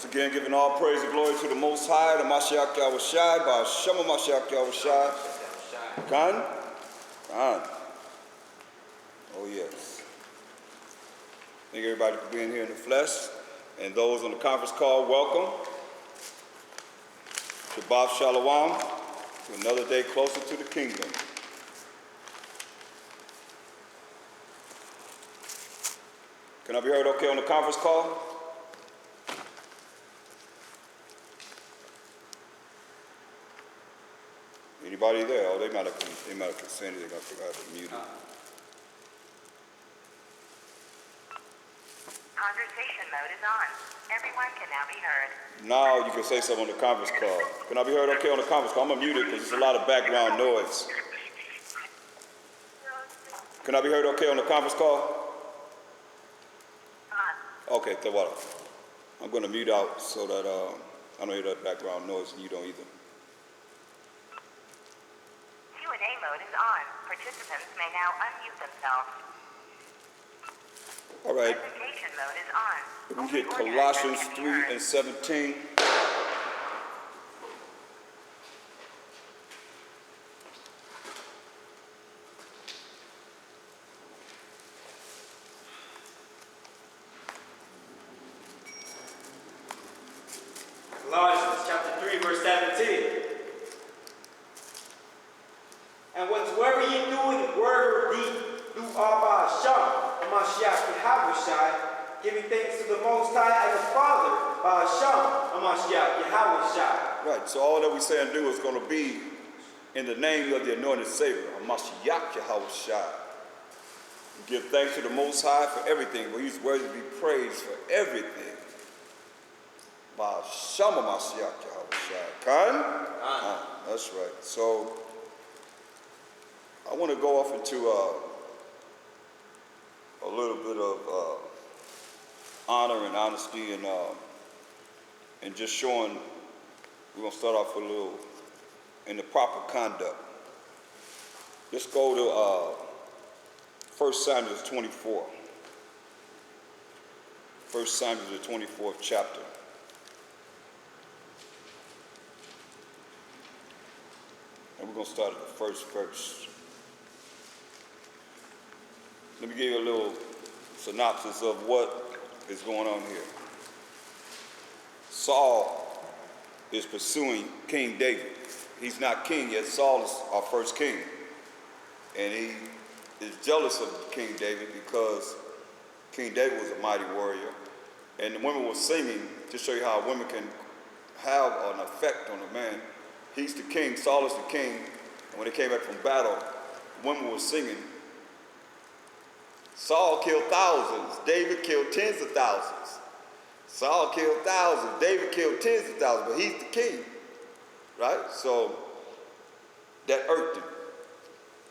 Once again, giving all praise and glory to the Most High, the Mashiach Yahushai, by Shema Mashiach Yahushai. Khan? Khan. Oh, yes. Thank everybody for being here in the flesh. And those on the conference call, welcome. Shabbath Shalom, to another day closer to the kingdom. Can I be heard okay on the conference call? Anybody there? Oh, they might have consented. They're going to figure out how to mute it. Conversation mode is on. Everyone can now be heard. Now you can say something on the conference call. Can I be heard okay on the conference call? I'm going to mute it because there's a lot of background noise. Can I be heard okay on the conference call? Okay, Thaahwam. I'm going to mute out so that I don't hear that background noise and you don't either. Q&A mode is on. Participants may now unmute themselves. All right. Presentation mode is on. We get Colossians 3 and 17. Colossians chapter 3, verse 17. And whatsoever ye do in word or deed, do all by Hashem, and Mashiach Yahushai, giving thanks to the Most High and the Father, by Hashem, and Mashiach Yahushai. Right, so all that we say and do is going to be in the name of the anointed Savior, Mashiach Yahushai. We give thanks to the Most High for everything, but he's worthy to be praised for everything. By Shama Mashiach Yahushai. Khan? That's right. So I want to go off into a little bit of honor and honesty and just showing. We're going to start off with a little in the proper conduct. Let's go to 1 Samuel 24. 1 Samuel the 24th chapter. And we're going to start at the first verse. Let me give you a little synopsis of what is going on here. Saul is pursuing King David. He's not king yet. Saul is our first king. And he is jealous of King David because King David was a mighty warrior. And the women were singing to show you how women can have an effect on a man. He's the king, Saul is the king, and when they came back from battle, women were singing. Saul killed thousands, David killed tens of thousands. Saul killed thousands, David killed tens of thousands, but he's the king, right? So that irked him,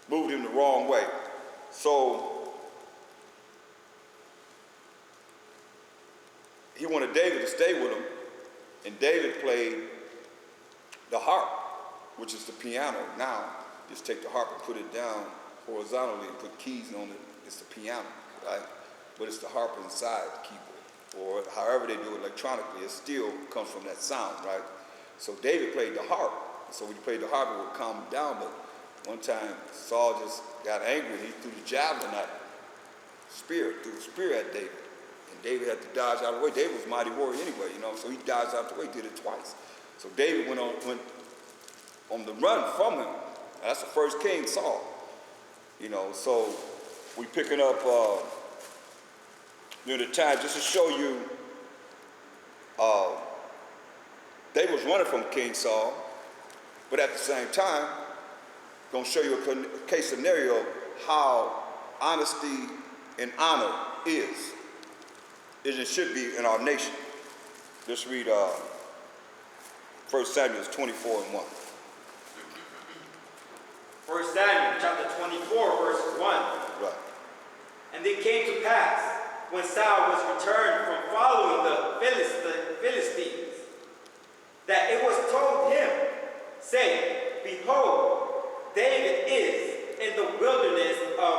moved him the wrong way. So he wanted David to stay with him, and David played the harp, which is the piano. Now, just take the harp and put it down horizontally and put keys on it. It's the piano, right? But it's the harp inside the keyboard. Or however they do it electronically, it still comes from that sound, right? So David played the harp. So when he played the harp, it would calm him down. But one time, Saul just got angry and he threw the javelin at him. Threw the spear at David. And David had to dodge out of the way. David was a mighty warrior anyway, you know, so he dodged out of the way, did it twice. So David went on the run from him. That's the first king, Saul. You know, so we picking up near the time just to show you David was running from King Saul, but at the same time, going to show you a case scenario how honesty and honor is. It should be in our nation. Let's read 1 Samuel 24 and 1. 1 Samuel chapter 24, verse 1. Right. And it came to pass, when Saul was returned from following the Philistines, that it was told him, saying, Behold, David is in the wilderness of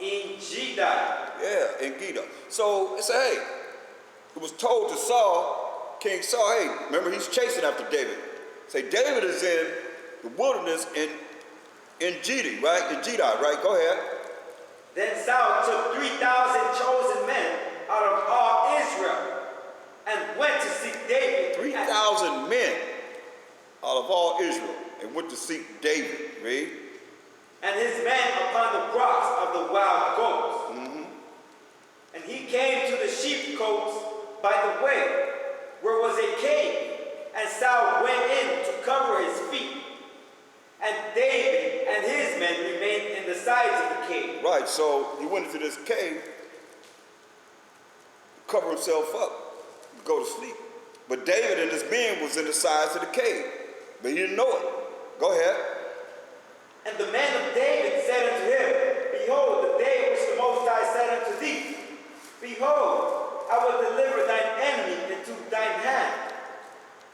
En-gedi. Yeah, En-gedi. So it said, hey, it was told to Saul, King Saul, hey, remember he's chasing after David. Say, David is in the wilderness in Gedi, right? In Gedi, right? Go ahead. Then Saul took 3,000 chosen men out of all Israel and went to seek David. 3,000 men out of all Israel and went to seek David. Read. And his men upon the rocks of the wild goats. And he came to the sheepcotes by the way, where was a cave, and Saul went in to cover his feet. And David and his men remained in the sides of the cave. Right, so he went into this cave, cover himself up, go to sleep. But David and his men was in the sides of the cave, but he didn't know it. Go ahead. And the men of David said unto him, Behold, the day which the Most High said unto thee, Behold, I will deliver thine enemy into thine hand,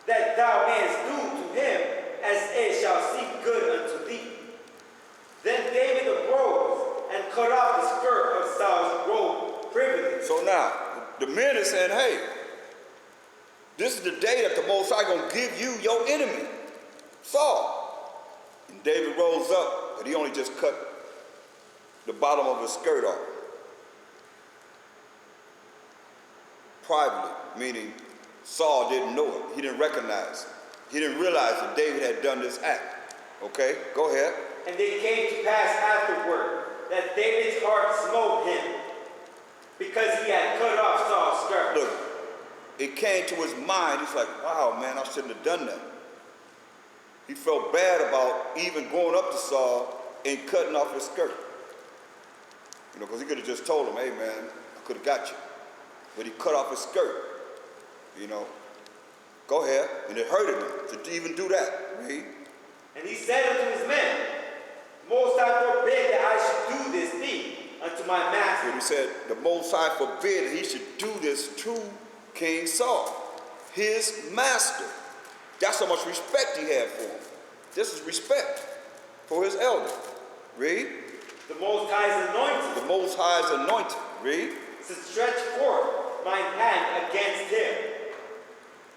that thou mayest do to him as it shall seem good unto thee. Then David arose and cut off the skirt of Saul's robe privily. So now, the men are saying, hey, this is the day that the Most High going to give you your enemy, Saul. And David rose up, but he only just cut the bottom of his skirt off. Privately, meaning Saul didn't know it. He didn't recognize it. He didn't realize that David had done this act. Okay, go ahead. And it came to pass afterward that David's heart smote him, because he had cut off Saul's skirt. Look, it came to his mind. He's like, wow, man, I shouldn't have done that. He felt bad about even going up to Saul and cutting off his skirt. You know, because he could have just told him, hey, man, I could have got you. But he cut off his skirt, you know. Go ahead. And it hurted him to even do that. Read. And he said unto his men, Most High forbid that I should do this thing unto my master. And he said, the Most High forbid that he should do this to King Saul, his master. That's how much respect he had for him. This is respect for his elder. Read. The Most High's anointed. The Most High's anointed. Read. To stretch forth mine hand against him,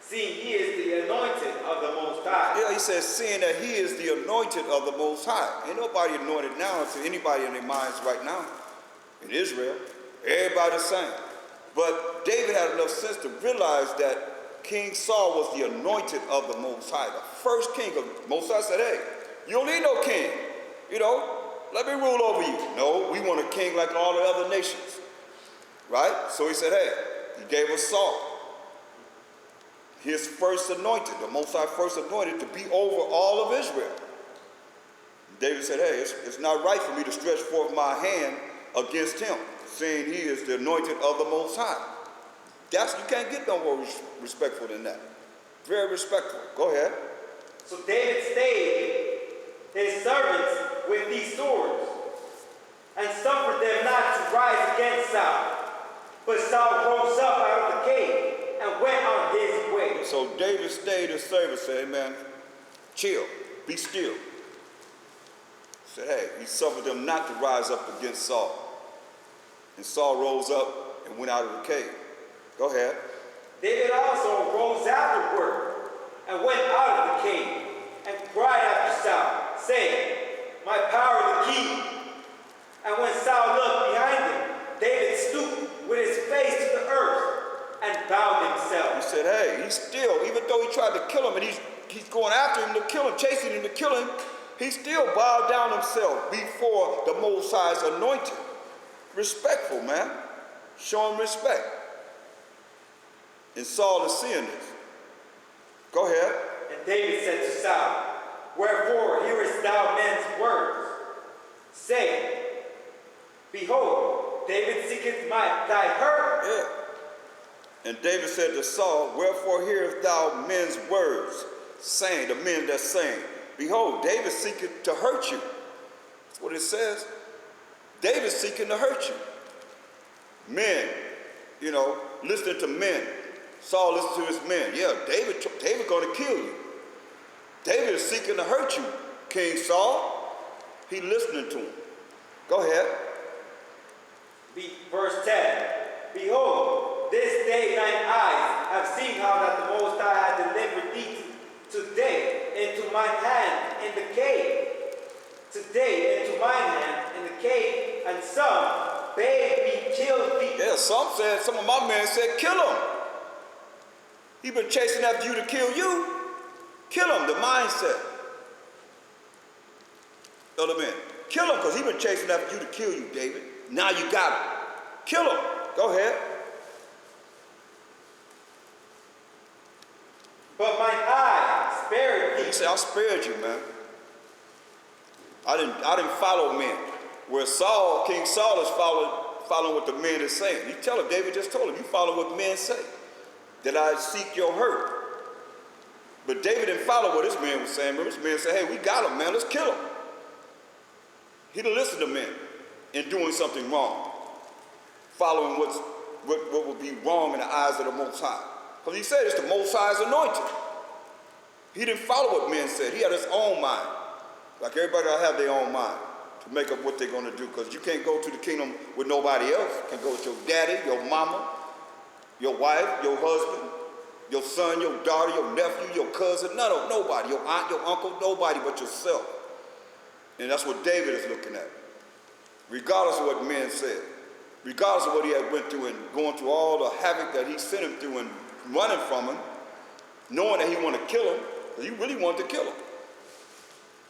seeing he is the anointed of the Most High. Yeah, he says, seeing that he is the anointed of the Most High. Ain't nobody anointed now to anybody in their minds right now in Israel. Everybody the same. But David had enough sense to realize that King Saul was the anointed of the Most High, the first king of the Most High. Said, hey, you don't need no king. You know, let me rule over you. No, we want a king like all the other nations. Right? So he said, hey, he gave us Saul, his first anointed, the Most High first anointed, to be over all of Israel. David said, hey, it's not right for me to stretch forth my hand against him, saying he is the anointed of the Most High. You can't get no more respectful than that. Very respectful. Go ahead. So David stayed his servants with these swords, and suffered them not to rise against Saul. But Saul rose up out of the cave and went on his way. So David stayed his servant, said, hey man, chill, be still. He said, hey, he suffered them not to rise up against Saul. And Saul rose up and went out of the cave. Go ahead. David also rose afterward and went out of the cave and cried after Saul, saying, my power to keep. And when Saul looked behind him, David stooped with his face to the earth and bowed himself. He said, hey, he's still, even though he tried to kill him and he's going after him to kill him, chasing him to kill him, he still bowed down himself before the Most High's anointed. Respectful, man. Show him respect. And Saul is seeing this. Go ahead. And David said to Saul, wherefore hearest thou men's words, saying, behold, David seeketh thy hurt. Yeah. And David said to Saul, wherefore hearest thou men's words, saying, the men that saying, behold, David seeketh to hurt you. That's what it says. David seeking to hurt you. Men, you know, listening to men. Saul listened to his men. Yeah, David going to kill you. David is seeking to hurt you, King Saul. He listening to him. Go ahead. Verse 10. Behold, this day thine eyes have seen how that the Most High hath delivered thee today into mine hand in the cave. Today into mine hand in the cave, and some bade me kill thee. Yeah, some of my men said, kill him. He been chasing after you to kill you. Kill him, the mindset. Other men, kill him because he been chasing after you to kill you, David. Now you got him. Kill him. Go ahead. But mine eye spared thee. He said, I spared you, man. I didn't follow men. Where Saul, King Saul is following what the men is saying. You tell him, David just told him, you follow what men say. That I seek your hurt. But David didn't follow what his man was saying. Remember, his man said, hey, we got him, man, let's kill him. He didn't listen to men in doing something wrong. Following what would be wrong in the eyes of the Most High. Because he said it's the Most High's anointed. He didn't follow what men said. He had his own mind. Like everybody will have their own mind to make up what they're going to do. Because you can't go to the kingdom with nobody else. You can go with your daddy, your mama, your wife, your husband, your son, your daughter, your nephew, your cousin, nobody, your aunt, your uncle, nobody but yourself. And that's what David is looking at. Regardless of what men said, regardless of what he had went through and going through all the havoc that he sent him through and running from him, knowing that he wanted to kill him, because he really wanted to kill him.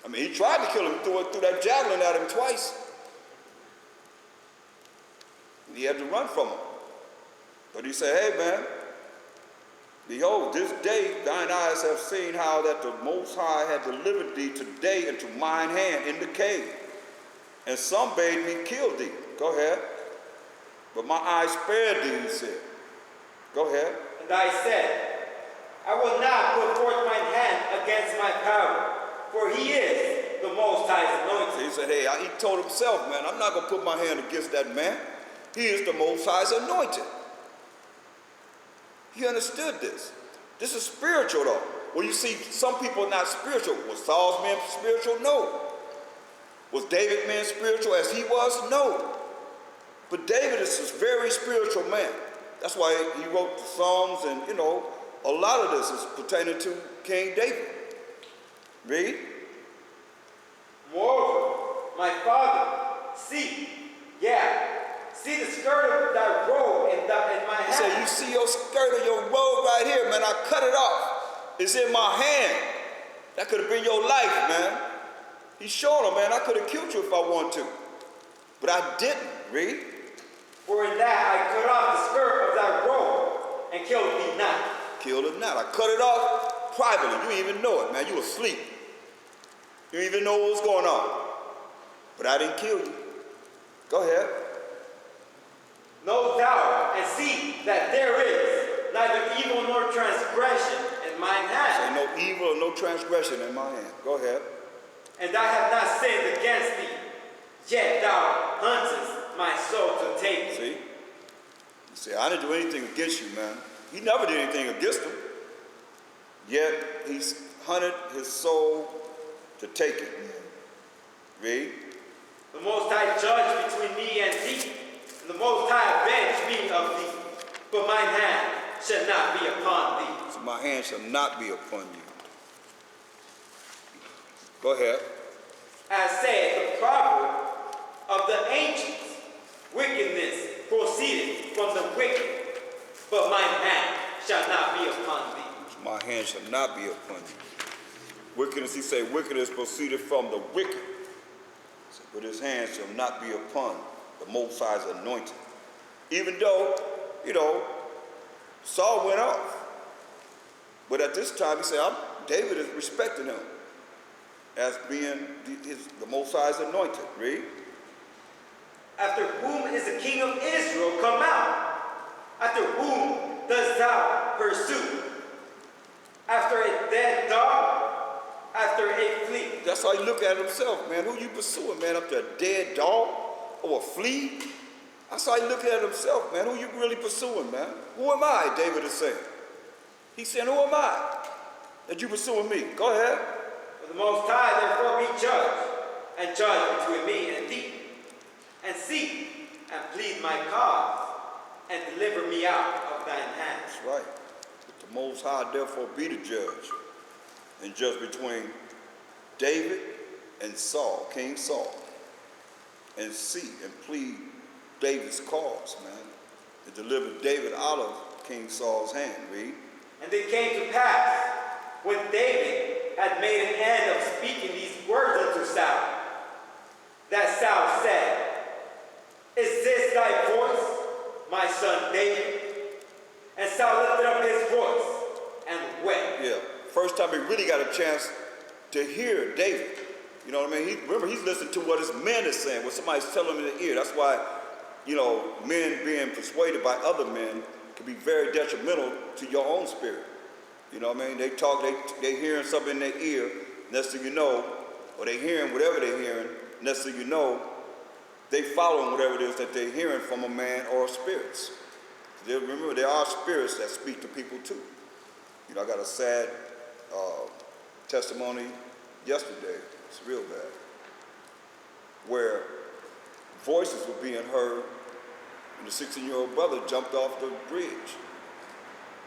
I mean, he tried to kill him, threw that javelin at him twice. And he had to run from him. But he said, hey man, behold, this day thine eyes have seen how that the Most High had delivered thee today into mine hand in the cave. And some bade me kill thee. Go ahead. But my eyes spared thee, he said. Go ahead. And I said, I will not put forth mine hand against my power, for he is the Most High's anointed. He said, hey, he told himself, man, I'm not going to put my hand against that man. He is the Most High's anointed. He understood this. This is spiritual, though. Well, you see, some people are not spiritual. Was Saul's man spiritual? No. Was David's man spiritual as he was? No. But David is a very spiritual man. That's why he wrote the Psalms, and, a lot of this is pertaining to King David. Read. Moreover, my father, see the skirt of thy robe in my hand. He said, you see your skirt of your robe right here, man, I cut it off. It's in my hand. That could have been your life, man. He's showing him, man, I could have killed you if I wanted to. But I didn't. Read. For in that I cut off the skirt of thy robe and killed thee not. Killed him not. I cut it off privately. You didn't even know it, man. You were asleep. You didn't even know what was going on. But I didn't kill you. Go ahead. Know thou and see that there is neither evil nor transgression in mine hand. Say no evil or no transgression in my hand. Go ahead. And I have not sinned against thee, yet thou huntest my soul to take me. See? You say, I didn't do anything against you, man. He never did anything against him. Yet he's hunted his soul to take it. Read. The Most High judge between me and thee, and the Most High avenge me of thee. But mine hand shall not be upon thee. So my hand shall not be upon you. Go ahead. As saith the proverb of the ancients, wickedness proceedeth from the wicked, but mine hand shall not be upon thee. So my hand shall not be upon you. Wickedness, he said, wickedness proceeded from the wicked. So, but his hand shall not be upon the Most High's anointed. Even though, Saul went off. But at this time, he said, David is respecting him as being the Most High's anointed. Read. After whom is the king of Israel come out? After whom dost thou pursue? After a dead dog? After a flea? That's how he look at himself, man. Who you pursuing, man? After a dead dog or a flea? That's how he look at himself, man. Who you really pursuing, man? Who am I, David is saying. He's saying, who am I that you pursuing me? Go ahead. For the Most High therefore be judge, and judge between me and thee, and seek and plead my cause. and deliver me out of thine hand. That's right. The Most High therefore be the judge and judge between David and Saul, King Saul, and see and plead David's cause, man, and deliver David out of King Saul's hand. Read. And it came to pass, when David had made an end of speaking these words unto Saul, that Saul said, Is this thy voice, my son David? And Saul lifted up his voice and wept. Yeah, first time he really got a chance to hear David. You know what I mean? Remember, he's listening to what his men is saying, what somebody's telling him in the ear. That's why, you know, men being persuaded by other men can be very detrimental to your own spirit. You know what I mean? They talk, they hearing something in their ear, next thing you know, or they hearing whatever they're hearing, next thing you know, they following whatever it is that they're hearing from a man or spirits. Remember, there are spirits that speak to people too. You know, I got a sad testimony yesterday. It's real bad. Where voices were being heard, and the 16-year-old brother jumped off the bridge.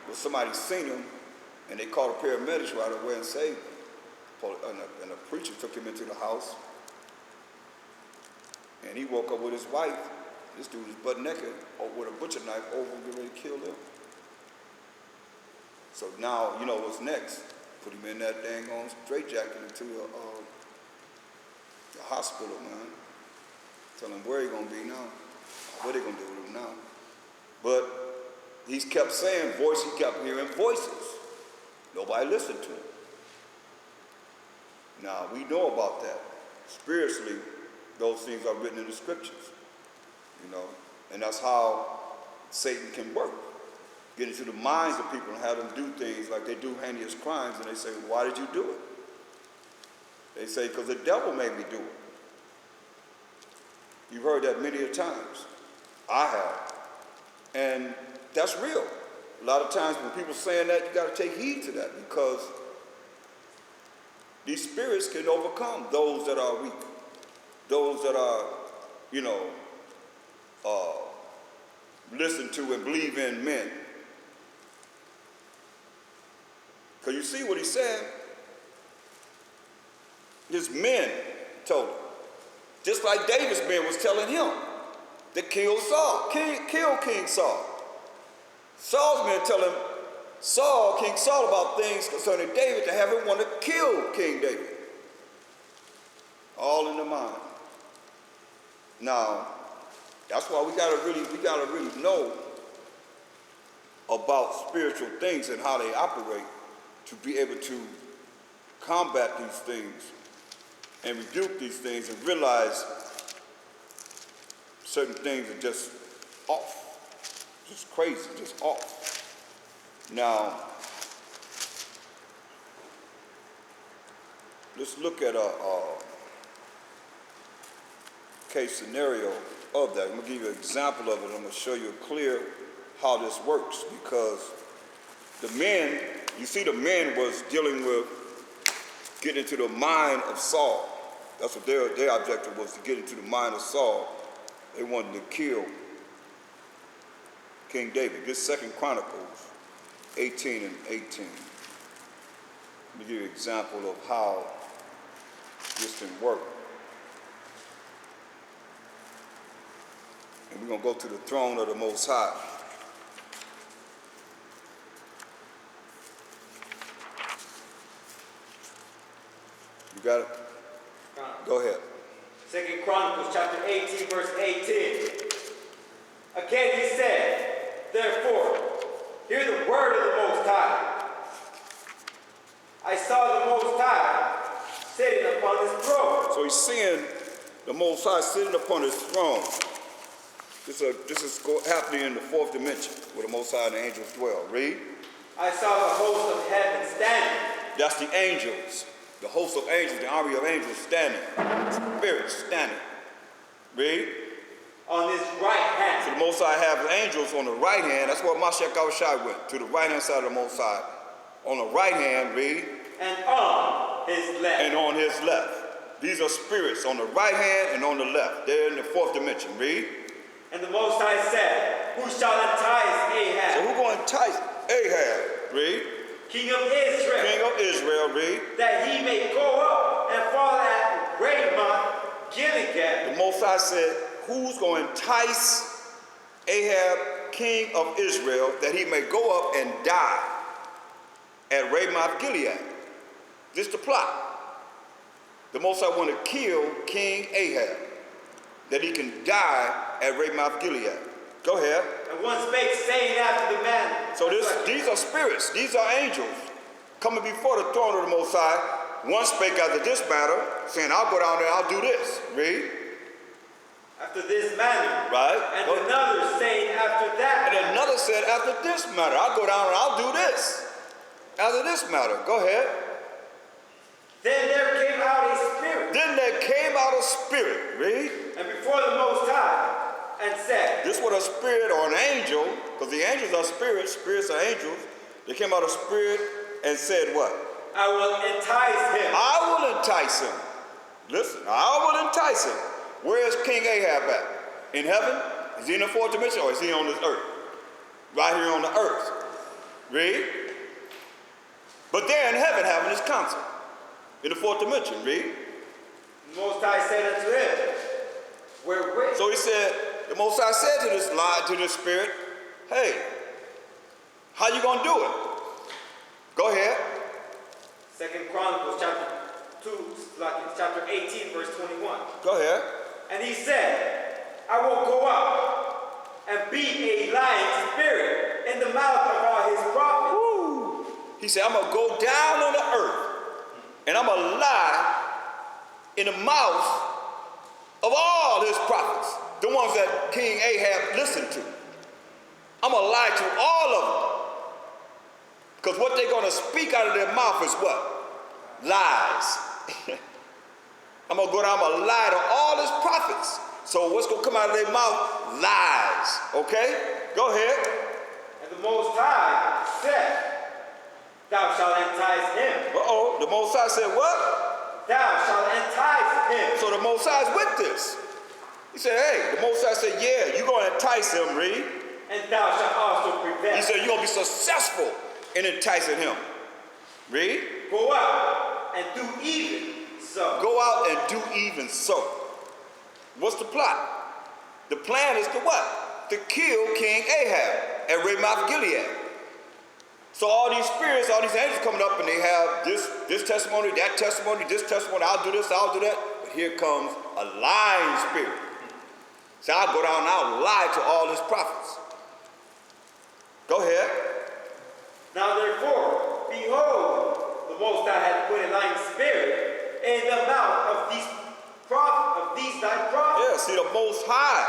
Well, somebody seen him, and they called the paramedics right away and saved him. And the preacher took him into the house, and he woke up with his wife. This dude was butt naked with a butcher knife over and get ready to kill them. So now, you know what's next. Put him in that dang on straitjacket into the hospital, man. Tell him where he gonna be now. What they gonna do with him now. But he kept saying voice, he kept hearing voices. Nobody listened to him. Now, we know about that. Spiritually, those things are written in the scriptures. You know, and that's how Satan can work. Get into the minds of people and have them do things like they do heinous crimes, and they say, why did you do it? They say, because the devil made me do it. You've heard that many a times. I have. And that's real. A lot of times when people saying that, you got to take heed to that, because these spirits can overcome those that are weak, those that are, you know, listen to and believe in men. Because you see what he said? His men told him. Just like David's men was telling him to kill Saul, kill King Saul. Saul's men tell him, King Saul, about things concerning David, to have him want to kill King David. All in the mind. Now, that's why we gotta really know about spiritual things and how they operate, to be able to combat these things and rebuke these things and realize certain things are just off, just crazy, just off. Now, let's look at a case scenario of that. I'm going to give you an example of it. I'm going to show you clear how this works, because the men, you see, the men was dealing with getting into the mind of Saul. That's what their objective was, to get into the mind of Saul. They wanted to kill King David. This 2 Chronicles 18 and 18. Let me give you an example of how this can work. And we're going to go to the throne of the Most High. You got it? Go ahead. 2 Chronicles chapter 18, verse 18. Again he said, therefore, hear the word of the Most High. I saw the Most High sitting upon his throne. So he's seeing the Most High sitting upon his throne. This is happening in the fourth dimension, where the Most High and the angels dwell. Read. I saw the host of heaven standing. That's the angels. The host of angels, the army of angels standing. Spirits standing. Read. On his right hand. So the Most High have angels on the right hand. That's where Mashiach Awashai went, to the right hand side of the Most High. On the right hand, read. And on his left. And on his left. These are spirits on the right hand and on the left. They're in the fourth dimension. Read. And the Most High said, who shall entice So Ahab, who going to entice Ahab? Read. king of Israel, King of Israel, read. that he may go up and fall at Ramoth Gilead? The Most High said, who's going to entice Ahab, king of Israel, that he may go up and die at Ramoth Gilead? This is the plot. The Most High want to kill King Ahab, that he can die at Ramoth Gilead. Go ahead. And one spake, saying after the manner. So these are spirits, these are angels coming before the throne of the Most High. One spake after this matter, saying, I'll go down there, I'll do this. Read. After this manner. Right. And another saying after that. And another said, after this matter, I'll go down and I'll do this. After this matter. Go ahead. Then there came out a spirit. Then there came out a spirit. Read. And before the Most High, and said. This was a spirit or an angel, because the angels are spirits, spirits are angels. They came out a spirit and said what? I will entice him. I will entice him. Listen, I will entice him. Where is King Ahab at? In heaven? Is he in the fourth dimension or is he on this earth? Right here on the earth. Read. But they're in heaven having this council. In the fourth dimension. Read. The Most High said unto him, wherewith? So he said, the Most High said to this spirit, hey, how you going to do it? Go ahead. 2 Chronicles chapter 18, verse 21. Go ahead. And he said, I will go up and be a lying spirit in the mouth of all his prophets. Woo. He said, I'm going to go down on the earth and I'm going to lie in the mouth of all his prophets, the ones that King Ahab listened to. I'm going to lie to all of them. Because what they're going to speak out of their mouth is what? Lies. I'm going to go down, I'm going to lie to all his prophets. So what's going to come out of their mouth? Lies. Okay? Go ahead. And the Most High said, thou shalt entice him. Uh-oh. The Most High said what? Thou shalt entice him. So the Most High is with this. He said, hey, the Most High said, yeah, you're going to entice him, read. And thou shalt also prevail. He said, you're going to be successful in enticing him. Read. Go out and do even so. Go out and do even so. What's the plot? The plan is to what? To kill King Ahab at Ramoth Gilead. So all these spirits, all these angels coming up and they have this testimony, that testimony, this testimony, I'll do this, I'll do that. But here comes a lying spirit. So I'll go down and I'll lie to all his prophets. Go ahead. Now therefore, behold, the Most High hath put a lying spirit in the mouth of these thy prophets. Yeah, see, the Most High.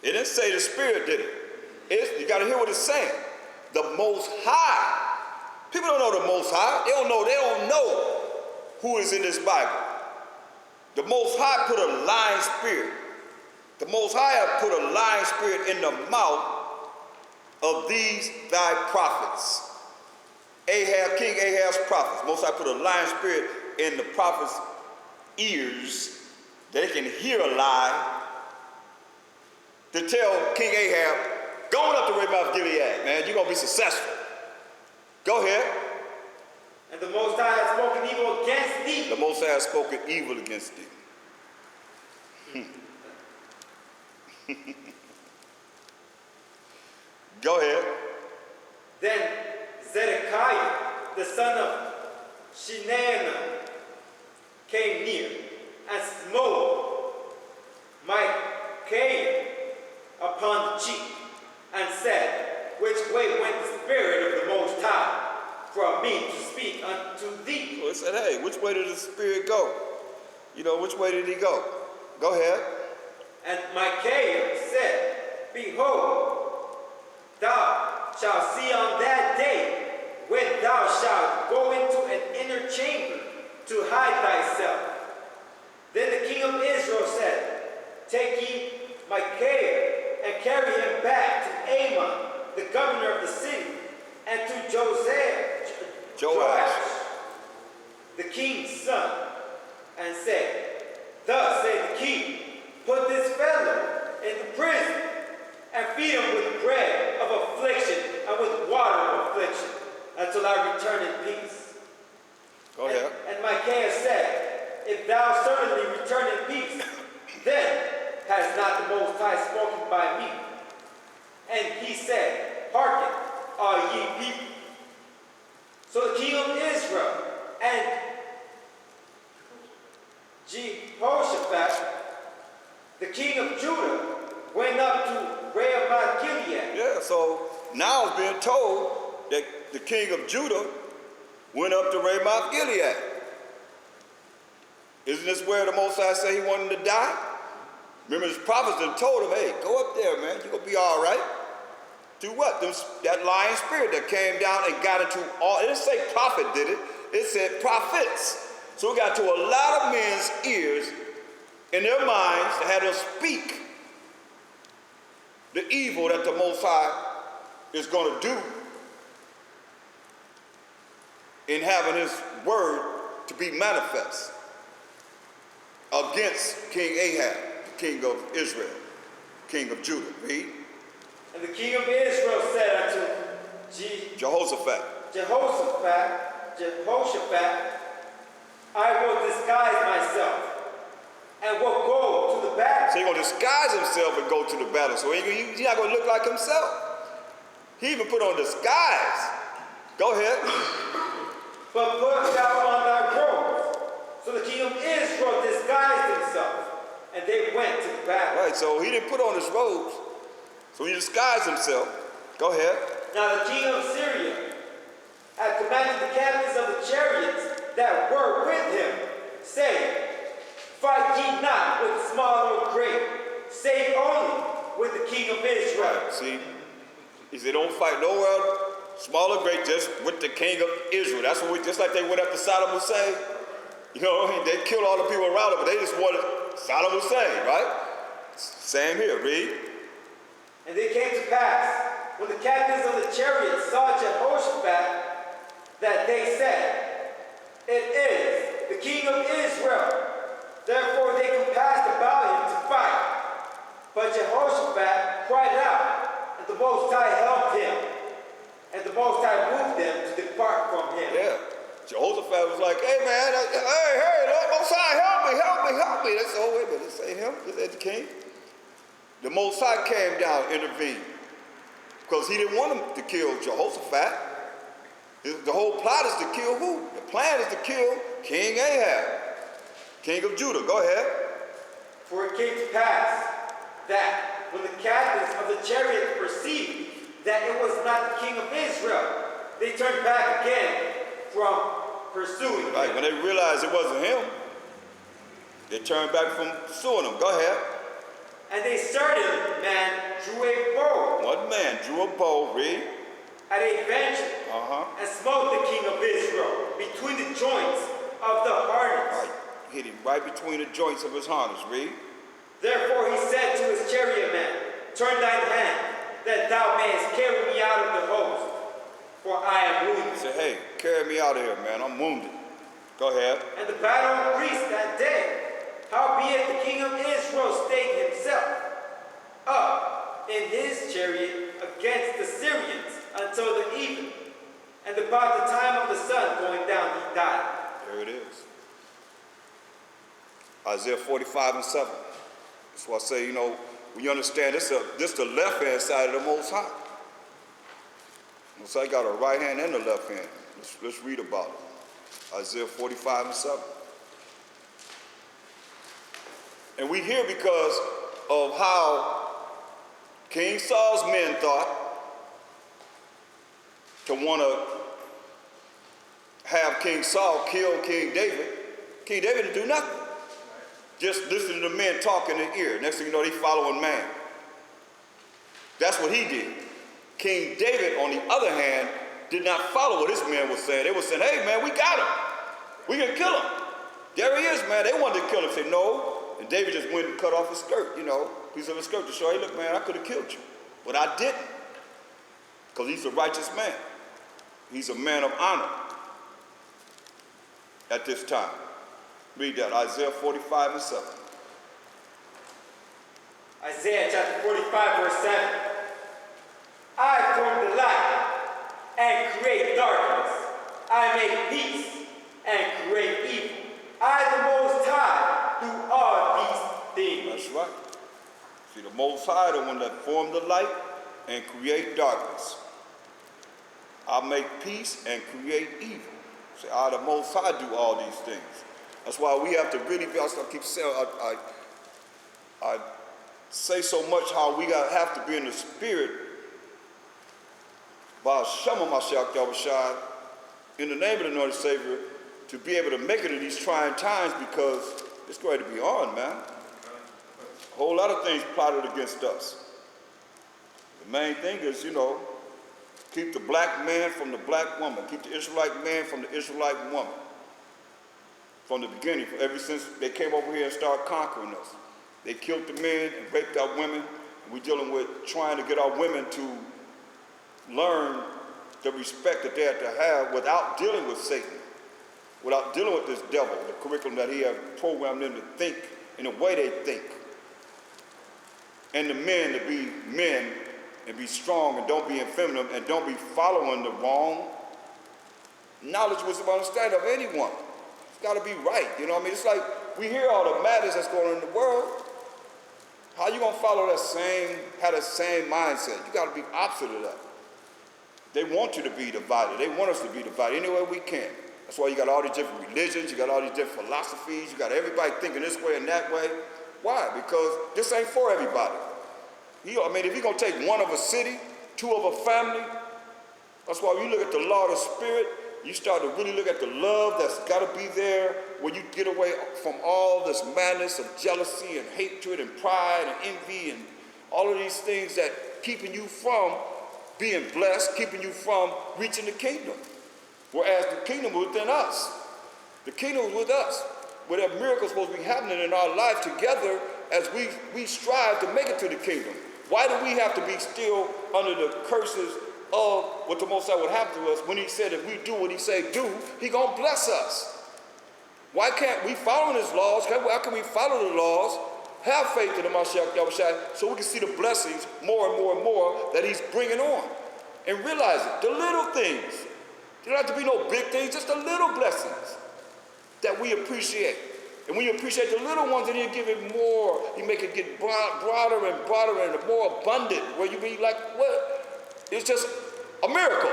It didn't say the Spirit did it. You got to hear what it's saying. The Most High. People don't know the Most High. They don't know who is in this Bible. The Most High put a lying spirit. The Most High have put a lying spirit in the mouth of these thy prophets. Ahab, King Ahab's prophets. Most High put a lying spirit in the prophets' ears that they can hear a lie to tell King Ahab, going up to Ramoth Gilead, man, you're going to be successful. Go ahead. And the Most High has spoken evil against thee. The Most High has spoken evil against thee. Go ahead. Then Zedekiah, the son of Shinanah, came near and smote Micaiah upon the cheek and said, which way went the Spirit of the Most High from me to speak unto thee? So it said, hey, which way did the Spirit go? You know, which way did he go? Go ahead. And Micaiah said, behold, thou shalt see on that day when thou shalt go into an inner chamber to hide thyself. Then the king of Israel said, take ye Micaiah and carry him back to Amon, the governor of the city, and to Joash, the king's son, and said, thus said the king, put this fellow feed him with bread of affliction and with water of affliction until I return in peace. Go ahead. And Micaiah said, if thou certainly return in peace, then has not the Most High spoken by me. And he said, hearken, all ye people. So the king of Israel and Jehoshaphat, the king of Judah, went up to Ramoth Gilead. Yeah, so now it's being told that the king of Judah went up to Ramoth Gilead. Isn't this where the Most High said he wanted to die? Remember, his prophets had told him, hey, go up there, man. You're going to be all right. Do what? That lying spirit that came down and got into all. It didn't say prophet did it. It said prophets. So it got to a lot of men's ears in their minds to have them speak the evil that the Most High is going to do in having his word to be manifest against King Ahab, the king of Israel, king of Judah. Read. And the king of Israel said unto Jehoshaphat, I will disguise myself and will go to the battle. so he's going to disguise himself and go to the battle. So he's not going to look like himself. He even put on disguise. Go ahead. But put thou on thy robes. So the king of Israel disguised himself, and they went to the battle. Right, so he didn't put on his robes. So he disguised himself. Go ahead. Now the king of Syria had commanded the captains of the chariots that were with him, saying, fight ye not with small or great, save only with the king of Israel. Right, see, he said, don't fight nowhere, small or great, just with the king of Israel. That's what just like they went after Saddam Hussein. You know, they killed all the people around him, but they just wanted Saddam Hussein, right? Same here, read. And it came to pass, when the captains of the chariots saw Jehoshaphat, that they said, it is the king of Israel. Therefore they compassed about him to fight. But Jehoshaphat cried out, and the Most High helped him. And the Most High moved them to depart from him. Yeah. Jehoshaphat was like, hey man, hey, Lord Most High, help me. They said, oh, wait a minute, this ain't him, this ain't the king. The Most High came down, intervened, because he didn't want him to kill Jehoshaphat. The whole plot is to kill who? The plan is to kill King Ahab, king of Judah. Go ahead. For it came to pass that when the captains of the chariots perceived that it was not the king of Israel, they turned back again from pursuing him. Right, when they realized it wasn't him, they turned back from pursuing him. Go ahead. And a certain man drew a bow. One man drew a bow, read. At a venture, and smote the king of Israel between the joints of the harness. Right, hit him right between the joints of his harness, read. Therefore he said to his chariot man, turn thine hand, that thou mayest carry me out of the host, for I am wounded. He said, hey, carry me out of here, man, I'm wounded. Go ahead. And the battle increased that day. Howbeit the king of Israel stayed himself up in his chariot against the Syrians until the evening. And about the time of the sun going down, he died. There it is. Isaiah 45:7. That's why I say, you know, when you understand this is the left-hand side of the Most High. Most High got a right hand and a left hand. Let's read about it. Isaiah 45:7. And we hear because of how King Saul's men thought to want to have King Saul kill King David. King David didn't do nothing. Just listening to men talk in his ear. Next thing you know, he's following man. That's what he did. King David, on the other hand, did not follow what his men were saying. They were saying, hey, man, we got him. We can kill him. There he is, man. They wanted to kill him. Say, no. And David just went and cut off his skirt, you know, piece of his skirt to show, hey, look, man, I could have killed you. But I didn't. Because he's a righteous man. He's a man of honor at this time. Read that, Isaiah 45:7. Isaiah chapter 45, verse 7. make peace and create evil. I, the Most High, do all these things. That's right. See, the Most High, the one that formed the light and create darkness. I make peace and create evil. See, I, the Most High, do all these things. That's why we have to really be, I keep saying, I say so much how we have to be in the spirit by Shema Mashiach Yahushua, in the name of the Lord and Savior, to be able to make it in these trying times, because it's going to be on, man. A whole lot of things plotted against us. The main thing is, keep the black man from the black woman. Keep the Israelite man from the Israelite woman. From the beginning, ever since they came over here and started conquering us. They killed the men and raped our women. And we're dealing with trying to get our women to learn the respect that they have to have without dealing with Satan, without dealing with this devil, the curriculum that he has programmed them to think in the way they think. And the men to be men and be strong and don't be effeminate and don't be following the wrong knowledge, wisdom, understanding of anyone. It's got to be right. You know what I mean? It's like we hear all the madness that's going on in the world. How you going to follow have that same mindset? You got to be opposite of that. They want you to be divided. They want us to be divided any way we can. That's why you got all these different religions. You got all these different philosophies. You got everybody thinking this way and that way. Why? Because this ain't for everybody. If you're going to take one of a city, two of a family, that's why when you look at the law of the Spirit, you start to really look at the love that's got to be there, where you get away from all this madness of jealousy and hatred and pride and envy and all of these things that keeping you from being blessed, keeping you from reaching the kingdom. Whereas the kingdom is within us. The kingdom is with us. Where there are miracles supposed to be happening in our life together as we strive to make it to the kingdom. Why do we have to be still under the curses of what the Most High would happen to us when he said if we do what he say do, he gonna bless us? Why can't we follow his laws? How can we follow the laws, have faith in the Mashiach Yahushua, so we can see the blessings more and more and more that he's bringing on? And realize it, the little things. There don't have to be no big things, just the little blessings that we appreciate. And when you appreciate the little ones, then he'll give it more. You make it get broader and broader and more abundant, where you be like, what? It's just a miracle.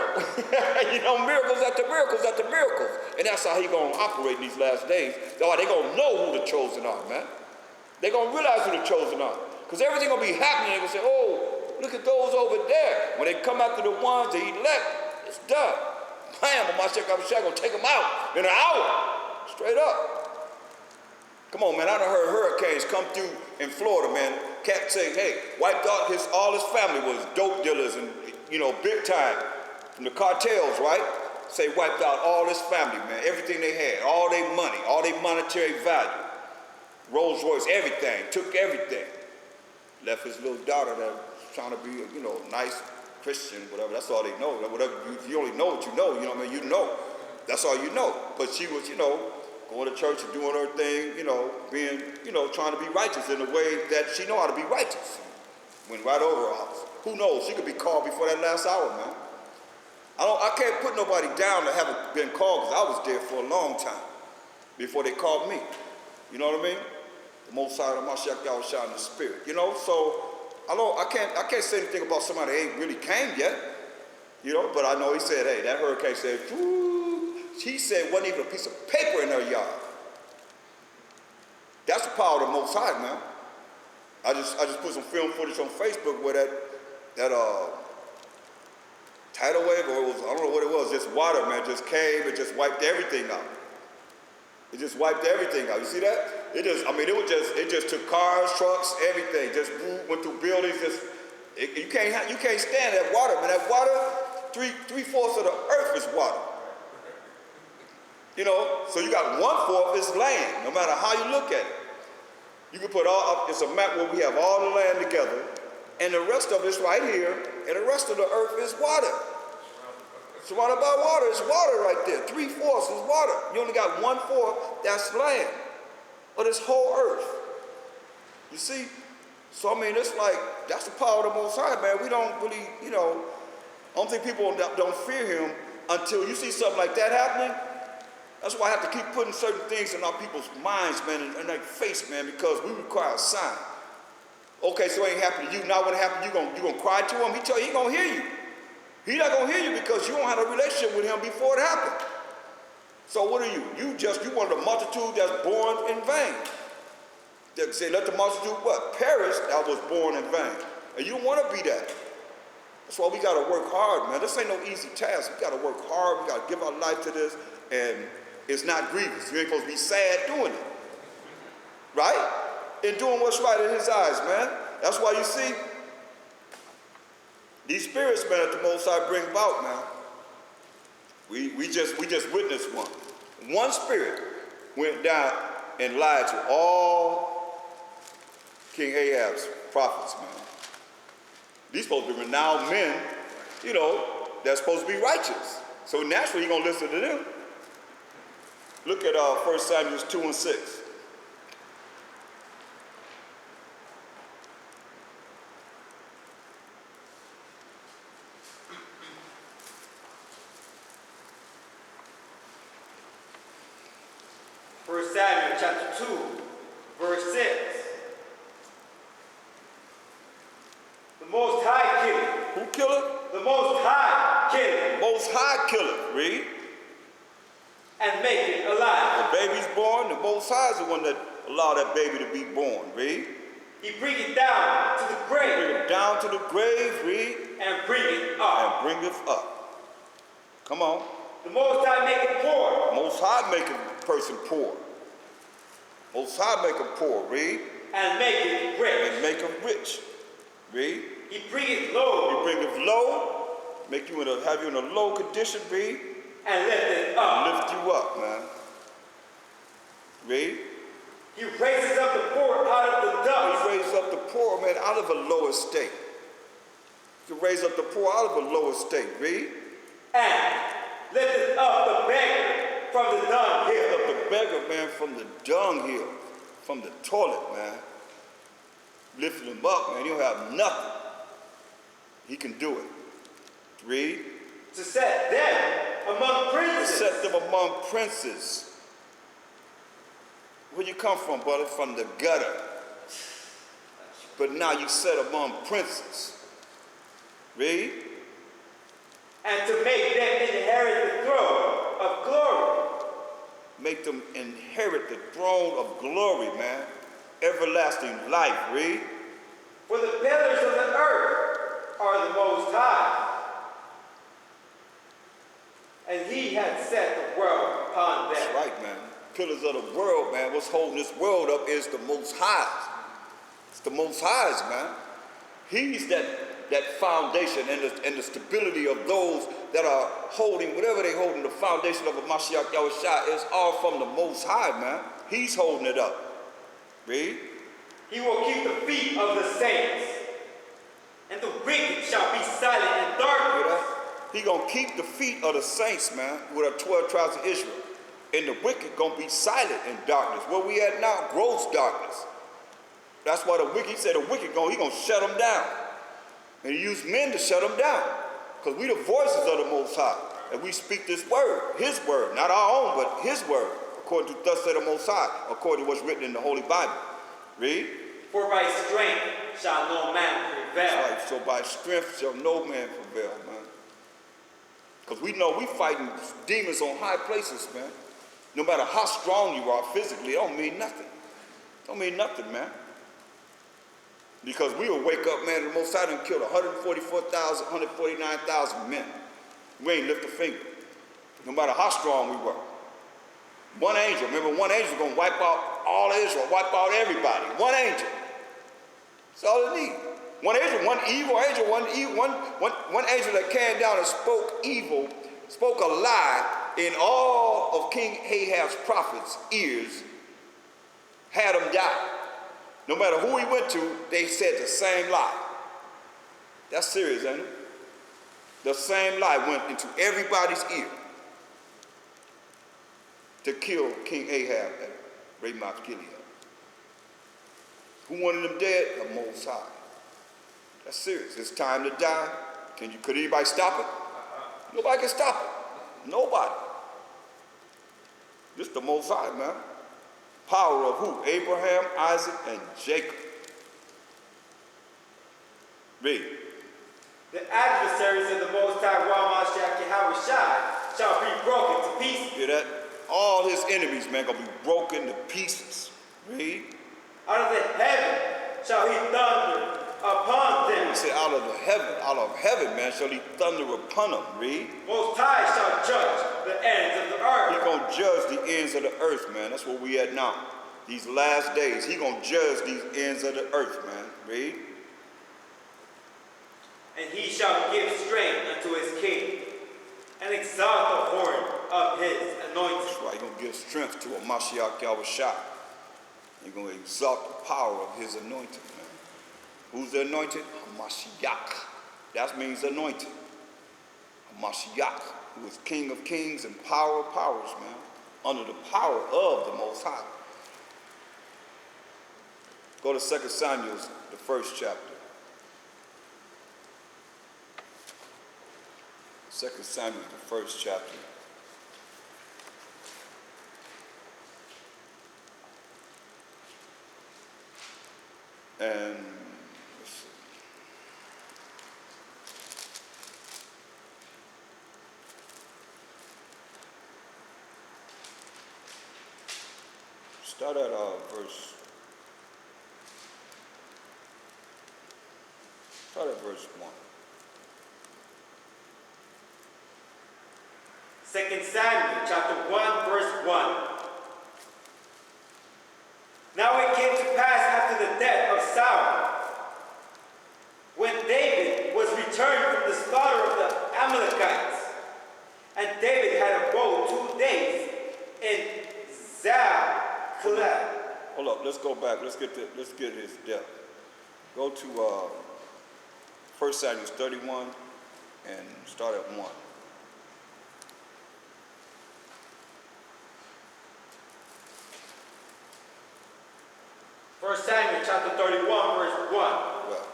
Miracles after miracles after miracles. And that's how he's going to operate in these last days. They're going to know who the chosen are, man. They're going to realize who the chosen are. Because everything going to be happening. They're going to say, oh, look at those over there. When they come after the ones they elect, it's done. Bam, Mashiach going to take them out in an hour. Straight up. Come on, man, I done heard hurricanes come through in Florida, man. Cat say, hey, wiped out all his family was dope dealers and, big time from the cartels, right? Say wiped out all his family, man. Everything they had, all their money, all their monetary value. Rolls Royce, everything, took everything. Left his little daughter that was trying to be a nice Christian, whatever. That's all they know. Whatever, you only know what you know, you know. That's all you know. But she was, going to church and doing her thing, being, trying to be righteous in a way that she know how to be righteous. Went right over her house. Who knows? She could be called before that last hour, man. I can't put nobody down that haven't been called, because I was there for a long time before they called me. You know what I mean? The Most High, the Mashiach Yahushua in the Spirit. So I can't say anything about somebody that ain't really came yet. But I know he said, hey, that hurricane said, whoo. He said wasn't even a piece of paper in her yard. That's the power of the Most High, man. I just put some film footage on Facebook where that tidal wave, or I don't know what it was, just water, man, just came and just wiped everything out. It just wiped everything out. You see that? It just took cars, trucks, everything. Just went through buildings. You can't stand that water, man. That water, three-fourths of the earth is water. So you got 1/4 is land, no matter how you look at it. You can put it's a map where we have all the land together, and the rest of it's right here, and the rest of the earth is water. Surrounded by water, it's water right there. 3/4 is water. You only got 1/4, that's land. Of this whole earth. You see? So it's like, that's the power of the Most High, man. We don't really, I don't think people don't fear him until you see something like that happening. That's why I have to keep putting certain things in our people's minds, man, and their face, man, because we require a sign. Okay, so it ain't happened to you. Now what happened, you gonna cry to him? He tell you he gonna hear you. He not gonna hear you because you don't have a relationship with him before it happened. So what are you? You one of the multitude that's born in vain. They say, let the multitude what? Perish that was born in vain. And you don't want to be that. That's why we got to work hard, man. This ain't no easy task. We got to work hard. We got to give our life to this. And it's not grievous. You ain't supposed to be sad doing it. Right? And doing what's right in his eyes, man. That's why you see these spirits, man, that the Most High bring about, man. We just witnessed one. One spirit went down and lied to all King Ahab's prophets, man. These supposed to be renowned men, you know, that's supposed to be righteous. So naturally, you're going to listen to them. Look at 1 Samuel 2 and 6. Samuel chapter 2, verse 6. The Most High killeth. Who killeth? The Most High killeth. Most High killeth. Read. And make it alive. The baby's born. The Most High is the one that allowed that baby to be born. Read. He bring it down to the grave. Bring it down to the grave. Read. And bring it up. And bring it up. Come on. The Most High make it poor. Most High make a person poor. Most High make him poor, read. And make him rich. And make him rich, read. He bringeth low. He bringeth low, make you have you in a low condition, read. And lift it up. And lift you up, man. Read. He raises up the poor out of the dust. He raises up the poor, man, out of a low estate. He can raise up the poor out of a low estate, read. And lifteth up the beggar from the dunghill. Lift up the beggar, man, from the dunghill, from the toilet, man. Lifting him up, man. He don't have nothing. He can do it. Read. To set them among princes. To set them among princes. Where you come from, brother? From the gutter. But now you set among princes. Read. And to make them inherit the throne of glory. Make them inherit the throne of glory, man. Everlasting life, read. For the pillars of the earth are the Most High. And he hath set the world upon them. That's right, man. Pillars of the world, man. What's holding this world up is the Most High. It's the Most High's, man. He's that foundation and the stability of those that are holding, whatever they holding, the foundation of a Mashiach Yahushua is all from the Most High, man. He's holding it up. Read. He will keep the feet of the saints, and the wicked shall be silent in darkness. He gonna keep the feet of the saints, man, with the 12 tribes of Israel. And the wicked gonna be silent in darkness. Where we at now, gross darkness. That's why the wicked, he said the wicked he gonna shut them down. And he used men to shut them down. Because we the voices of the Most High. And we speak this word, his word, not our own, but his word. According to thus said the Most High, according to what's written in the Holy Bible. Read. For by strength shall no man prevail. Right. So by strength shall no man prevail, man. Because we know we fighting demons on high places, man. No matter how strong you are physically, it don't mean nothing. Don't mean nothing, man. Because we will wake up, man, the Most High done killed 144,000, 149,000 men. We ain't lift a finger. No matter how strong we were. One angel, remember one angel was going to wipe out all Israel, wipe out everybody. One angel. That's all it needs. One angel, one evil angel, one angel that came down and spoke evil, spoke a lie in all of King Ahab's prophets' ears, had them die. No matter who he went to, they said the same lie. That's serious, ain't it? The same lie went into everybody's ear to kill King Ahab at Ramoth Gilead. Who wanted him dead? The Most High. That's serious. It's time to die. Could anybody stop it? Nobody can stop Nobody. This the Most High, man. Power of who? Abraham, Isaac, and Jacob. Read. The adversaries of the Most High, shall be broken to pieces. Hear that? All his enemies, man, gonna be broken to pieces. Read. Out of the heaven shall he thunder upon them. He said, out of heaven, man, shall he thunder upon them. Read. Most High shall judge the ends of the earth. He gonna judge the ends of the earth, man. That's where we at now. These last days, he gonna judge these ends of the earth, man. Read. And he shall give strength unto his king, and exalt the horn of his anointed. That's right, he gonna give strength to a Mashiach Yahushua. He's gonna exalt the power of his anointed, man. Who's the anointed? Mashiach. That means anointed. Mashiach, who is King of kings and power of powers, man. Under the power of the Most High. Go to 2 Samuel, the 1st chapter. 2 Samuel, the 1st chapter. And let's see. Start at verse 1. 2 Samuel chapter 1, verse 1. Now it came to pass after the death of Saul, when David was returned from the slaughter of the Amalekites, and David had abode 2 days in Ziklag. Hold up, let's go back. Let's get his death. Go to 1 Samuel 31 and start at 1. First Samuel chapter 31, verse 1. Well,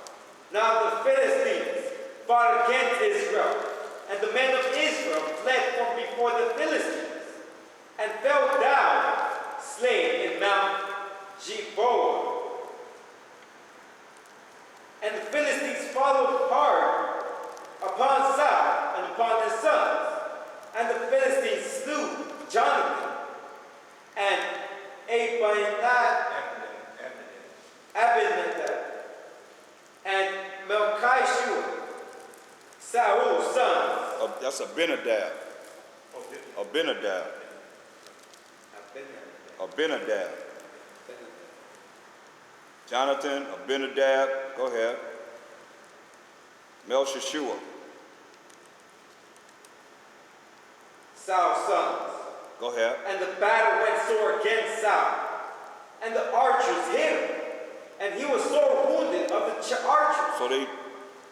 Now the Philistines fought against Israel, and the men of Israel fled from before the Philistines, and fell down slain in Mount Gilboa. And the Philistines followed hard upon Saul and upon his sons, and the Philistines slew Jonathan and Abinadab, and Melchishua, Saul's sons. that's Abinadab. Abinadab. Jonathan, Abinadab, go ahead. Melchishua. Saul's sons. Go ahead. And the battle went sore against Saul, and the archers hit him, and he was sore wounded of the archers. So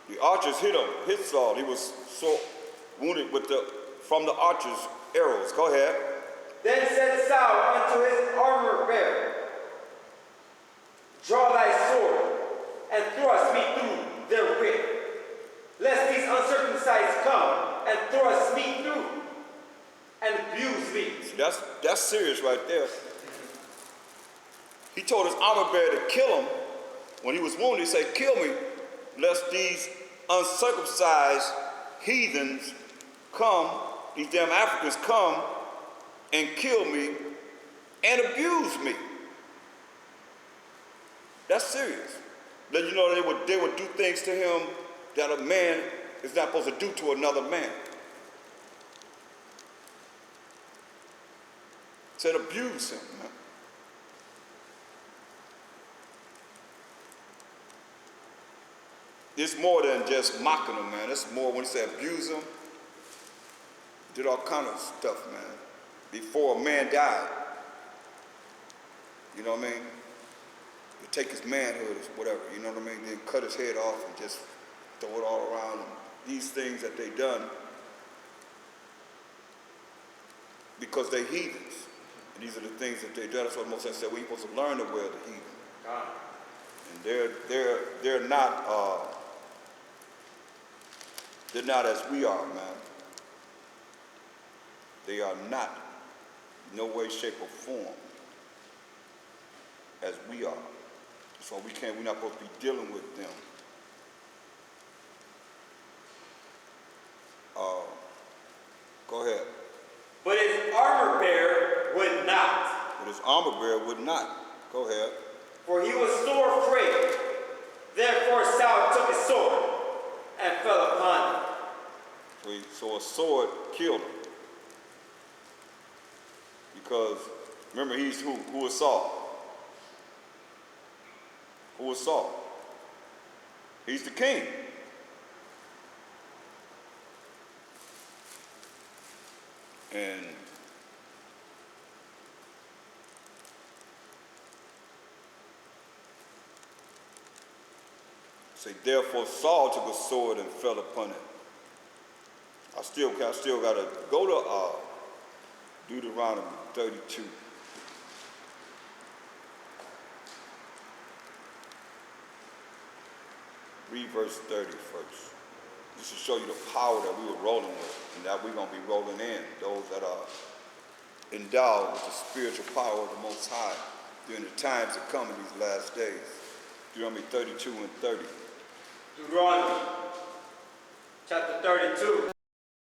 the archers hit Saul. He was so wounded from the archers' arrows. Go ahead. Then said Saul unto his armor bearer, Draw thy sword, and thrust me through therewith, lest these uncircumcised come and thrust me through, and abuse me. See, that's serious right there. He told his armor bearer to kill him. When he was wounded, he said, kill me, lest these uncircumcised heathens come, these damn Africans come and kill me and abuse me. That's serious. Let you know they would do things to him that a man is not supposed to do to another man. Said abuse him, man. It's more than just mocking him, man. It's more when he said abuse him. Did all kind of stuff, man. Before a man died. You know what I mean? You take his manhood or whatever, you know what I mean? Then cut his head off and just throw it all around him. These things that they done because they heathens. And these are the things that they done. That's what Moses said. We're supposed to learn the way of the heathen. And they're not as we are, man. They are not, no way, shape, or form as we are. So we're not supposed to be dealing with them. Go ahead. But his armor bearer would not. But his armor bearer would not. Go ahead. For he was sore afraid. Therefore Saul took his sword and fell upon him. So a sword killed him. Because, remember, he's who? Who was Saul? Who was Saul? He's the king. And say, therefore Saul took a sword and fell upon him. I still got to go to Deuteronomy 32. Read verse 30 first. This will show you the power that we were rolling with and that we're going to be rolling in. Those that are endowed with the spiritual power of the Most High during the times that come in these last days. Deuteronomy 32 and 30. Deuteronomy chapter 32.